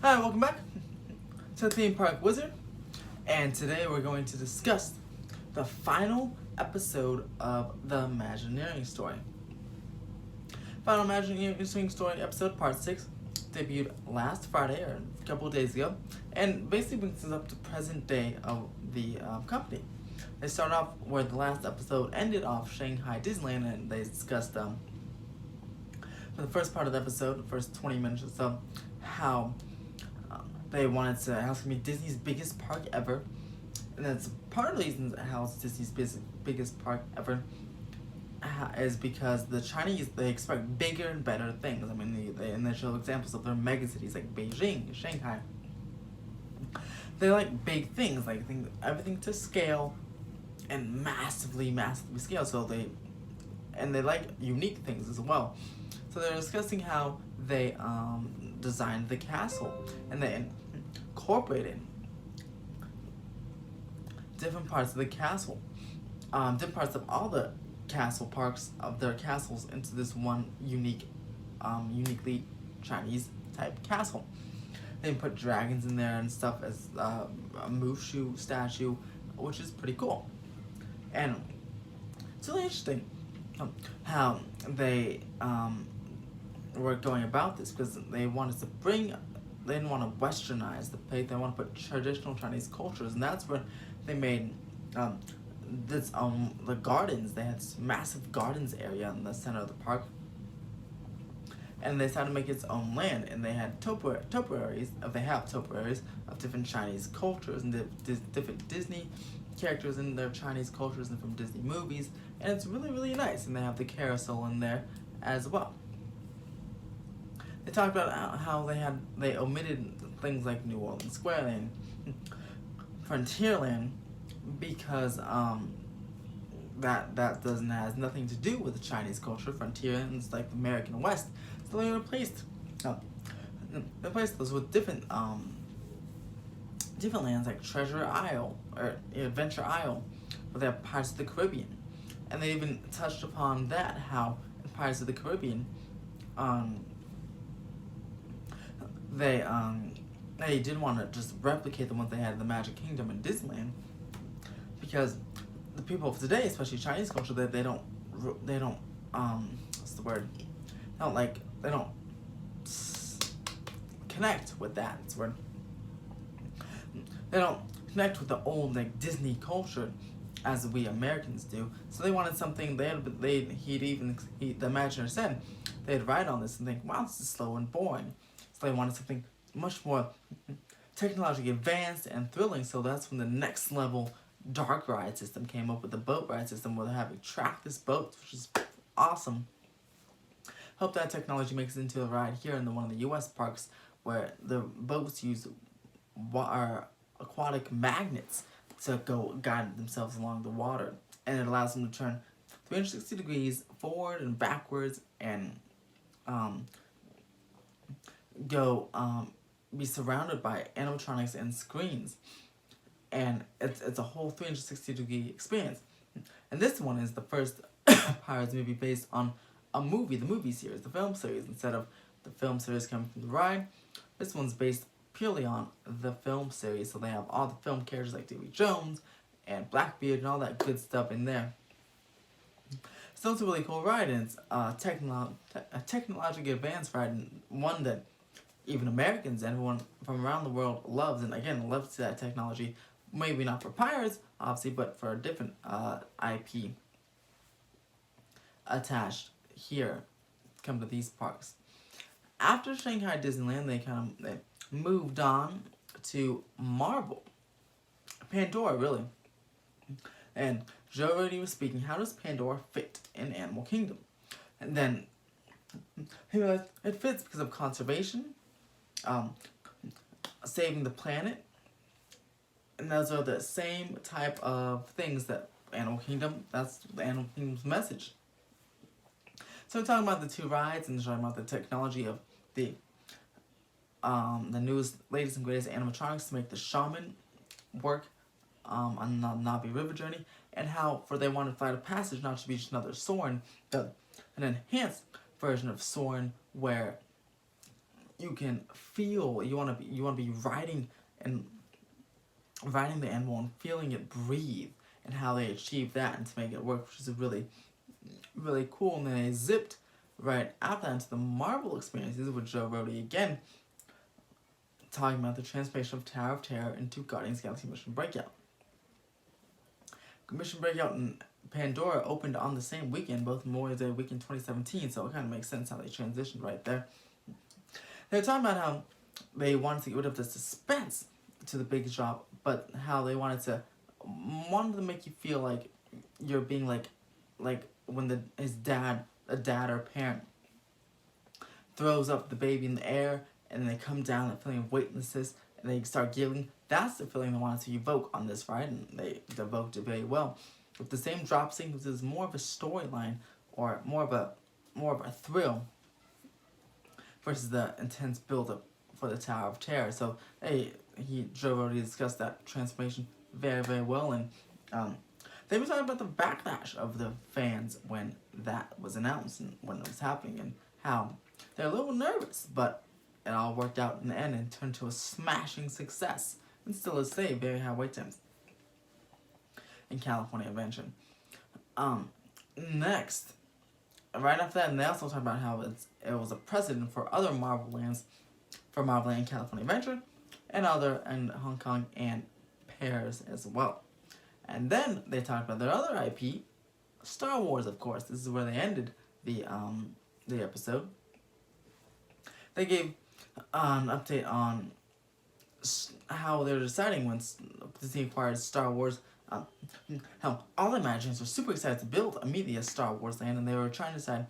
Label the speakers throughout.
Speaker 1: Hi, welcome back to Theme Park Wizard, and today we're going to discuss the final episode of the Imagineering story. Final Imagineering story episode, part 6, debuted last Friday, or a couple of days ago, and basically brings us up to present day of the company. They start off where the last episode ended off, Shanghai Disneyland, and they discussed, for the first part of the episode, the first 20 minutes or so, how they wanted to, how it's going to be Disney's biggest park ever. And that's part of the reason how it's Disney's biggest park ever is because the Chinese, they expect bigger and better things. I mean, and they show examples of their megacities like Beijing, Shanghai. They like big things, like everything to scale and massively scale. So they like unique things as well. So they're discussing how they designed the castle, and they incorporated different parts of the castle, different parts of all the castle parks of their castles into this one uniquely Chinese type castle. They put dragons in there and stuff as a Mushu statue, which is pretty cool. And it's really interesting how they were going about this, because they wanted to they didn't want to westernize the place. They want to put traditional Chinese cultures, and that's where they made the gardens. They had this massive gardens area in the center of the park, and they decided to make its own land. And they had topiaries. They have topiaries of different Chinese cultures and different Disney characters in their Chinese cultures and from Disney movies, and it's really nice. And they have the carousel in there as well. They talked about how they omitted things like New Orleans Square and Frontierland because that has nothing to do with the Chinese culture. Frontierland is like the American West, so they replaced those with different lands like Treasure Isle or Adventure Isle, where they have Pirates of the Caribbean, and they even touched upon that, how in Pirates of the Caribbean, they did want to just replicate the ones they had in the Magic Kingdom and Disneyland, because the people of today, especially Chinese culture, they don't what's the word? They don't connect with that. It's word. They don't connect with the old like Disney culture as we Americans do. So they wanted something. The Imagineer said they'd write on this and think, wow, this is slow and boring. So they wanted something much more technologically advanced and thrilling. So that's when the next level dark ride system came up with the boat ride system, where they have a trackless boat, which is awesome. Hope that technology makes it into a ride here in one of the U.S. parks, where the boats use aquatic magnets to go guide themselves along the water, and it allows them to turn 360 degrees forward and backwards and be surrounded by animatronics and screens, and it's a whole 360 degree experience. And this one is the first Pirates movie based on the movie series, the film series, instead of the film series coming from the ride. This one's based purely on the film series, so they have all the film characters like Davy Jones and Blackbeard and all that good stuff in there. So it's a really cool ride, and it's a technologically advanced ride, and one that even Americans and everyone from around the world loves. And again, loves that technology. Maybe not for Pirates, obviously, but for a different IP attached here come to these parks. After Shanghai Disneyland, they moved on to Marvel, Pandora, really. And Joe already was speaking, how does Pandora fit in Animal Kingdom? And then he realized it fits because of conservation, saving the planet, and those are the same type of things that that's the Animal Kingdom's message. So we're talking about the two rides, and talking about the technology of the newest, latest and greatest animatronics to make the shaman work on the Navi River journey, and how they wanted Flight of Passage not to be just another Soarin', but an enhanced version of Soarin', where you can feel, you want to be riding the animal and feeling it breathe, and how they achieve that and to make it work, which is really cool. And then they zipped right after that into the Marvel experiences with Joe Rody again, talking about the transformation of Tower of Terror into Guardians of the Galaxy Mission Breakout. Mission Breakout and Pandora opened on the same weekend, both Memorial Day weekend 2017, so it kind of makes sense how they transitioned right there. They were talking about how they wanted to get rid of the suspense to the big drop, but how they wanted to make you feel like you're being like when a dad or parent throws up the baby in the air and then they come down, that feeling of weightlessness, and they start giggling. That's the feeling they wanted to evoke on this ride, and they evoked it very well. With the same drop sequences, more of a storyline or more of a thrill versus the intense build-up for the Tower of Terror. So Joe already discussed that transformation very well, and they were talking about the backlash of the fans when that was announced and when it was happening, and how they're a little nervous, but it all worked out in the end and turned to a smashing success, and still is today very high wait times in California Adventure. Next, right after that, and they also talk about how it was a precedent for other Marvel lands, for Marvel Land California Adventure, and Hong Kong and Paris as well. And then they talked about their other IP, Star Wars, of course. This is where they ended the episode. They gave an update on how they're deciding when Disney acquired Star Wars. How all the Imagineers were super excited to build immediately a Star Wars land, and they were trying to decide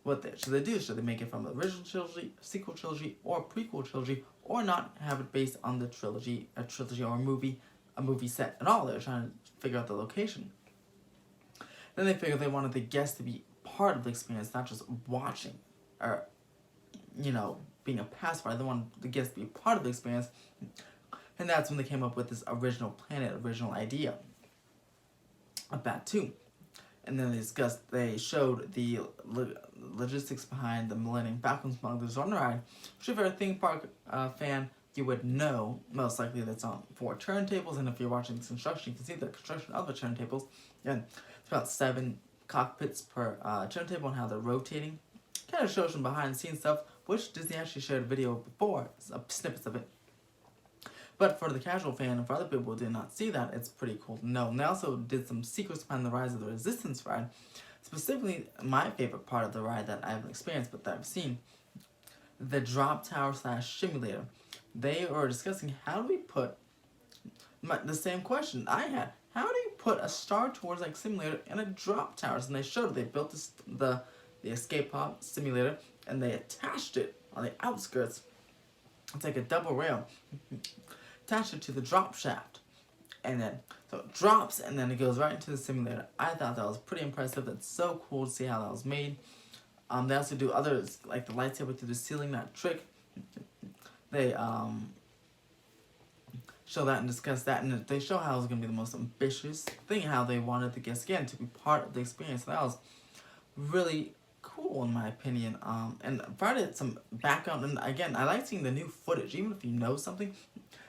Speaker 1: what should they do. Should they make it from the original trilogy, sequel trilogy, or prequel trilogy, or not have it based on the trilogy or a movie set at all? They were trying to figure out the location. Then they figured they wanted the guests to be part of the experience, not just watching or being a passerby. They wanted the guests to be part of the experience, and that's when they came up with this original idea of that too. And then they showed the logistics behind the Millennium Falcon Smugglers on the ride, which if you're a theme park fan, you would know most likely that's on 4 turntables, and if you're watching this construction, you can see the construction of the turntables. And it's about 7 cockpits per turntable and how they're rotating. Kind of shows some behind the scenes stuff, which Disney actually shared a video before, snippets of it. But for the casual fan and for other people who did not see that, it's pretty cool to know. And they also did some secrets behind the Rise of the Resistance ride. Specifically, my favorite part of the ride that I haven't experienced but that I've seen, the drop tower / simulator. They were discussing how do we put the same question I had. How do you put a Star Tours like simulator in a drop towers? And they showed it. They built the escape pod simulator and they attached it on the outskirts. It's like a double rail. Attached it to the drop shaft, and then so it drops and then it goes right into the simulator. I thought that was pretty impressive. It's so cool to see how that was made. They also do others like the lightsaber through the ceiling, that trick. They show that and discuss that, and they show how it was going to be the most ambitious thing, how they wanted the guests again to be part of the experience. So that was really cool in my opinion. And provided some background, and again, I like seeing the new footage, even if you know something.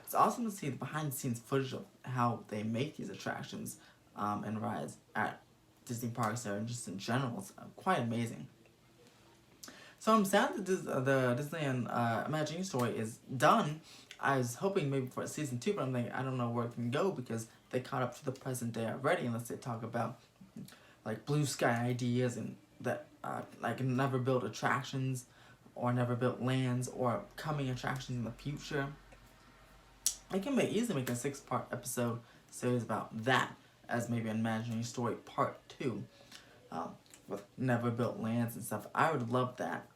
Speaker 1: It's awesome to see the behind-the-scenes footage of how they make these attractions and rides at Disney parks there, and just in general. It's quite amazing. So I'm sad that the Disneyland Imagineering story is done. I was hoping maybe for season 2, but I'm thinking I don't know where it can go because they caught up to the present day already, unless they talk about like blue sky ideas and that like never built attractions or never built lands or coming attractions in the future. I can easily make a 6-part episode series about that as maybe an Imagineering story part 2 with never built lands and stuff. I would love that.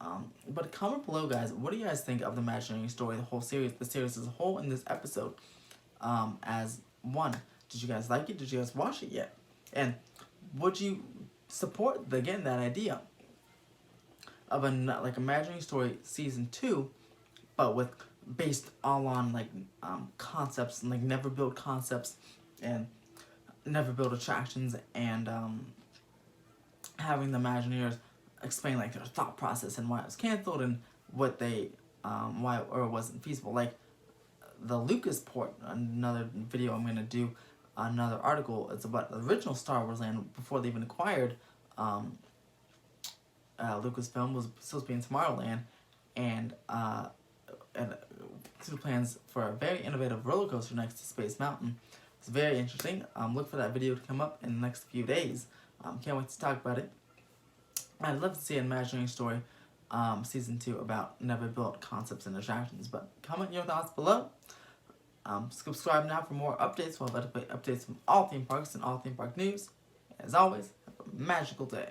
Speaker 1: But comment below, guys, what do you guys think of the Imagineering story, the series as a whole, in this episode as one? Did you guys like it? Did you guys watch it yet? And would you support that idea of a Imagineering story season 2, but with based all on concepts and never built concepts and never built attractions, and having the Imagineers explain their thought process and why it was canceled and what they why or it wasn't feasible. Like the Lucasport, another video I'm gonna do, another article. It's about the original Star Wars land before they even acquired Lucasfilm was supposed to be in Tomorrowland, and plans for a very innovative roller coaster next to Space Mountain. It's very interesting. Look for that video to come up in the next few days. Can't wait to talk about it. I'd love to see an Imagineering story, season 2 about never built concepts and attractions. But comment your thoughts below. Subscribe now for more updates. We'll have updates from all theme parks and all theme park news. As always, have a magical day.